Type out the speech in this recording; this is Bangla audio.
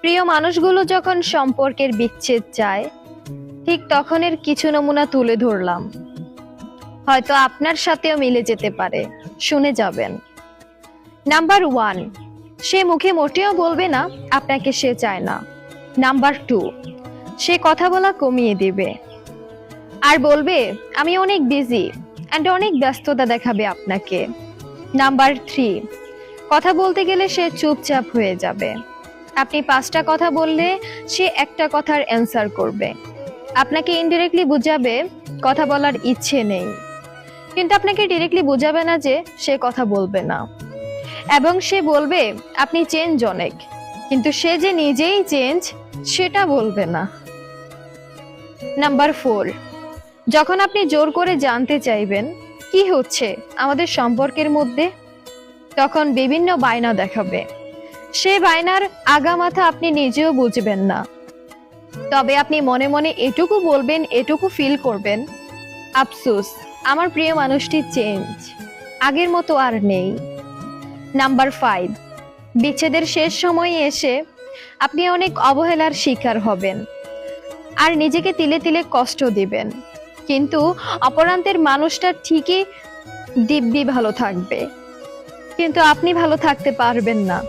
প্রিয় মানুষগুলো যখন সম্পর্কের বিচ্ছেদ চায়, ঠিক তখনের কিছু নমুনা তুলে ধরলাম। হয়তো আপনার সাথেও মিলে যেতে পারে, শুনে যাবেন। নাম্বার 1, সে মুখে মোটেও বলবে না আপনাকে সে চায় না। নাম্বার 2, সে কথা বলা কমিয়ে দিবে আর বলবে আমি অনেক বিজি অ্যান্ড অনেক ব্যস্ততা দেখাবে আপনাকে। নাম্বার 3, কথা বলতে গেলে সে চুপচাপ হয়ে যাবে। আপনি 5টা কথা বললে সে একটা কথার অ্যান্সার করবে। আপনাকে ইনডিরেক্টলি বুঝাবে কথা বলার ইচ্ছে নেই, কিন্তু আপনাকে ডিরেক্টলি বুঝাবে না যে সে কথা বলবে না। এবং সে বলবে আপনি চেঞ্জ অনেক, কিন্তু সে যে নিজেই চেঞ্জ সেটা বলবে না। নাম্বার 4, যখন আপনি জোর করে জানতে চাইবেন কি হচ্ছে আমাদের সম্পর্কের মধ্যে, তখন বিভিন্ন বায়না দেখাবে। সে বায়নার আগামাথা আপনি নিজেও বুঝবেন না, তবে আপনি মনে মনে এটুকু বলবেন, এটুকু ফিল করবেন, আফসোস আমার প্রিয় মানুষটি চেঞ্জ, আগের মতো আর নেই। নাম্বার 5, বিচ্ছেদের শেষ সময়ে এসে আপনি অনেক অবহেলার শিকার হবেন আর নিজেকে তিলে তিলে কষ্ট দিবেন, কিন্তু অপরান্তের মানুষটা ঠিকই দিব্যি ভালো থাকবে, কিন্তু আপনি ভালো থাকতে পারবেন না।